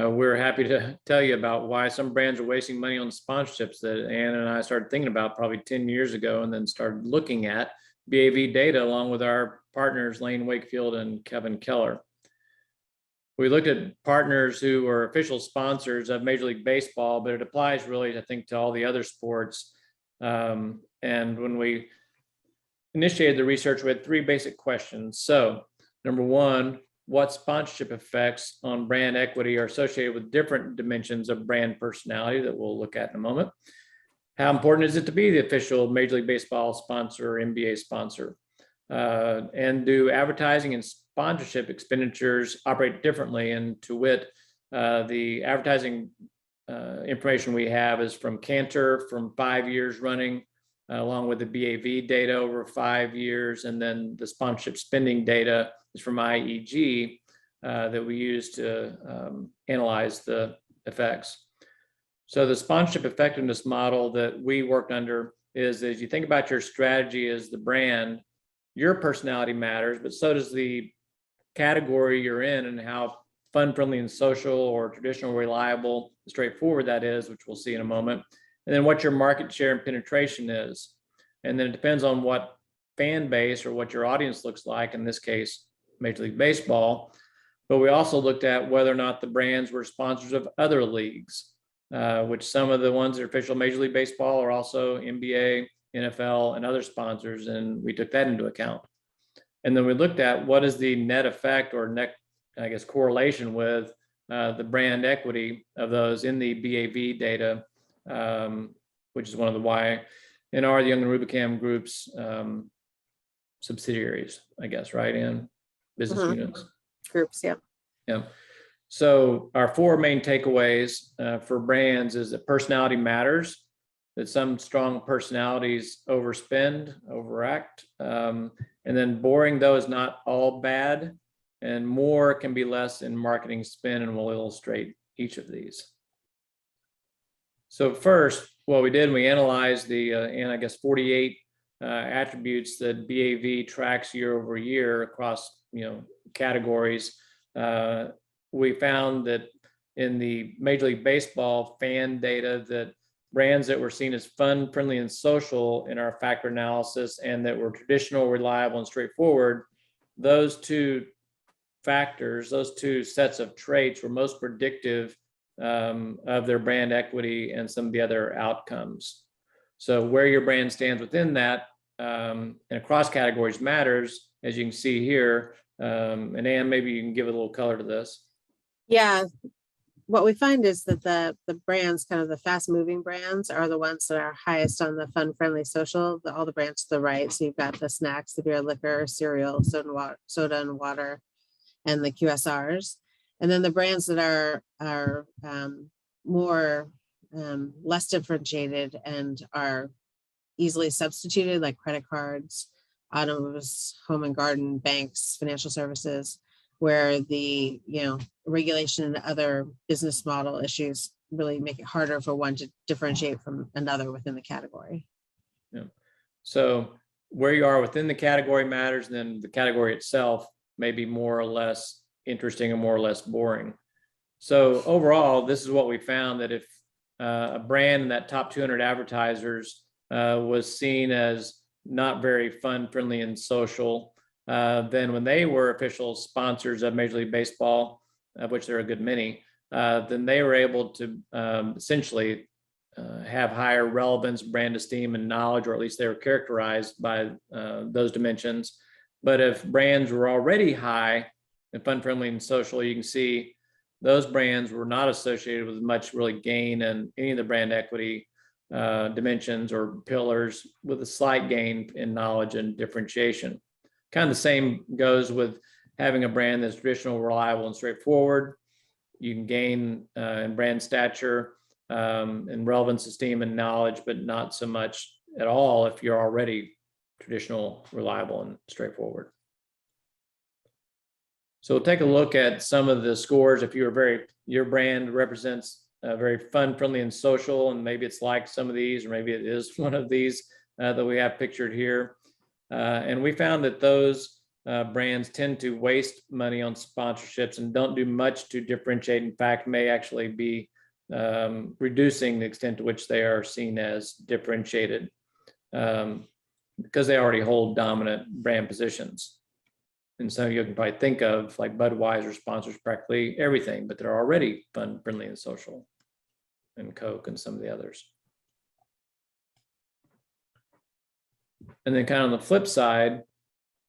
we're happy to tell you about why some brands are wasting money on sponsorships that Ann and I started thinking about probably 10 years ago, and then started looking at BAV data along with our partners, Lane Wakefield and Kevin Keller. We looked at partners who are official sponsors of Major League Baseball, but it applies really, I think, to all the other sports. And when we initiated the research, we had three basic questions. So, number one, what sponsorship effects on brand equity are associated with different dimensions of brand personality that we'll look at in a moment? How important is it to be the official Major League Baseball sponsor or NBA sponsor? And do advertising and sponsorship expenditures operate differently? And to wit, the advertising information we have is from Cantor from 5 years running, along with the BAV data over 5 years. And then the sponsorship spending data is from IEG that we use to analyze the effects. So the sponsorship effectiveness model that we worked under is, as you think about your strategy as the brand, your personality matters, but so does the category you're in and how fun, friendly, and social or traditional, reliable, straightforward that is, which we'll see in a moment. And then what your market share and penetration is. And then it depends on what fan base or what your audience looks like, in this case, Major League Baseball. But we also looked at whether or not the brands were sponsors of other leagues, which some of the ones that are official Major League Baseball are also NBA, NFL, and other sponsors, and we took that into account. And then we looked at what is the net effect or net, I guess, correlation with the brand equity of those in the BAV data, which is one of the Y&R, the Young and Rubicam Group's subsidiaries, I guess, right, in business units. Groups, yeah. Yeah. So our four main takeaways for brands is that personality matters, that some strong personalities overspend, overact, and then boring, though, is not all bad, and more can be less in marketing spend, and we'll illustrate each of these. So first, what we did, we analyzed the, and I guess 48 attributes that BAV tracks year over year across, categories. We found that in the Major League Baseball fan data that brands that were seen as fun, friendly, and social in our factor analysis, and that were traditional, reliable, and straightforward, those two factors, those two sets of traits were most predictive of their brand equity and some of the other outcomes. So where your brand stands within that and across categories matters, as you can see here. And Ann, maybe you can give a little color to this. Yeah, what we find is that the brands, kind of the fast moving brands, are the ones that are highest on the fun, friendly, social, all the brands to the right. So you've got the snacks, the beer, liquor, cereal, soda and water, and the QSRs. And then the brands that are more less differentiated and are easily substituted, like credit cards, autos, home and garden, banks, financial services, where the regulation and other business model issues really make it harder for one to differentiate from another within the category. Yeah. So where you are within the category matters, and then the category itself may be more or less interesting and more or less boring. So overall, this is what we found, that if a brand in that top 200 advertisers was seen as not very fun, friendly, and social, then when they were official sponsors of Major League Baseball, of which there are a good many, then they were able to essentially have higher relevance, brand esteem, and knowledge, or at least they were characterized by those dimensions. But if brands were already high and fun, friendly, and social, you can see those brands were not associated with much really gain in any of the brand equity dimensions or pillars, with a slight gain in knowledge and differentiation. Kind of the same goes with having a brand that's traditional, reliable, and straightforward. You can gain in brand stature and relevance, esteem, and knowledge, but not so much at all if you're already traditional, reliable, and straightforward. So we'll take a look at some of the scores. If your brand represents very fun, friendly, and social, and maybe it's like some of these, or maybe it is one of these that we have pictured here. And we found that those brands tend to waste money on sponsorships and don't do much to differentiate. In fact, may actually be reducing the extent to which they are seen as differentiated, because they already hold dominant brand positions. And so you can probably think of like Budweiser sponsors practically everything, but they're already fun, friendly, and social, and Coke and some of the others. And then kind of on the flip side,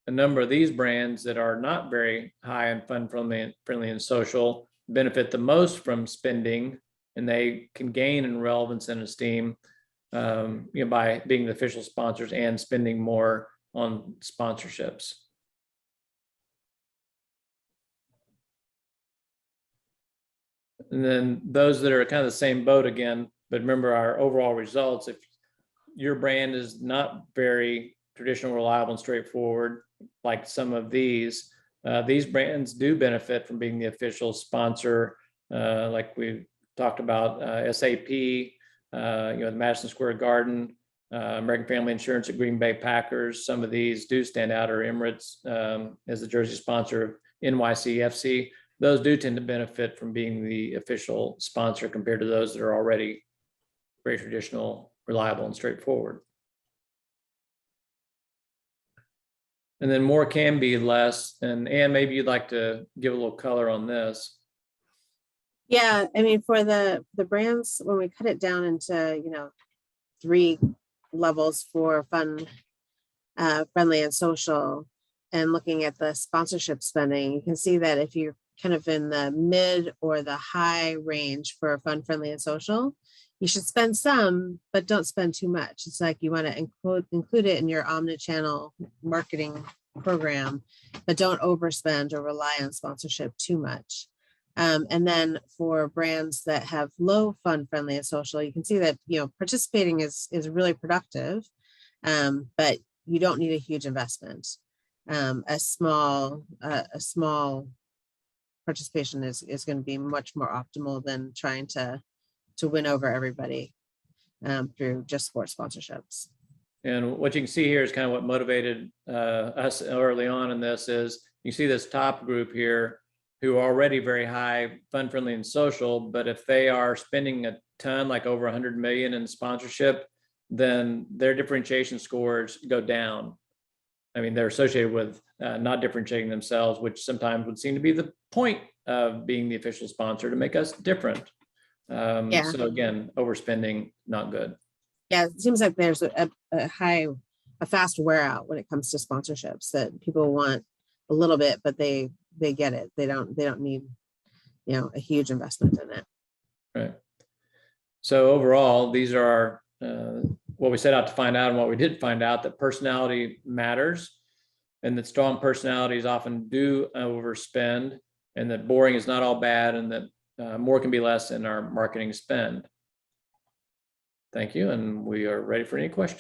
a number of these brands that are not very high and fun, friendly, and social benefit the most from spending, and they can gain in relevance and esteem by being the official sponsors and spending more on sponsorships. And then those that are kind of the same boat again, but remember our overall results, if your brand is not very traditional, reliable, and straightforward, like some of these brands do benefit from being the official sponsor, like we talked about SAP, the Madison Square Garden, American Family Insurance at Green Bay Packers. Some of these do stand out, or Emirates as the jersey sponsor of NYCFC. Those do tend to benefit from being the official sponsor compared to those that are already very traditional, reliable, and straightforward. And then more can be less. And maybe you'd like to give a little color on this. Yeah, I mean, for the brands, when we cut it down into 3 levels for fun, friendly, and social, and looking at the sponsorship spending, you can see that if you're kind of in the mid or the high range for fun, friendly, and social, you should spend some, but don't spend too much. It's like you want to include it in your omni-channel marketing program, but don't overspend or rely on sponsorship too much. And then for brands that have low fun, friendly, and social, you can see that participating is really productive, but you don't need a huge investment. A small participation is going to be much more optimal than trying to win over everybody through just sports sponsorships. And what you can see here is kind of what motivated us early on in this is you see this top group here who are already very high, fun, friendly, and social, but if they are spending a ton, like over 100 million in sponsorship, then their differentiation scores go down. I mean, they're associated with not differentiating themselves, which sometimes would seem to be the point of being the official sponsor, to make us different. So again, overspending, not good. Yeah, it seems like there's a fast wear out when it comes to sponsorships, that people want a little bit, but they get it. They don't need a huge investment in it. Right. So overall, these are what we set out to find out, and what we did find out, that personality matters, and that strong personalities often do overspend, and that boring is not all bad, and that more can be less in our marketing spend. Thank you, and we are ready for any questions.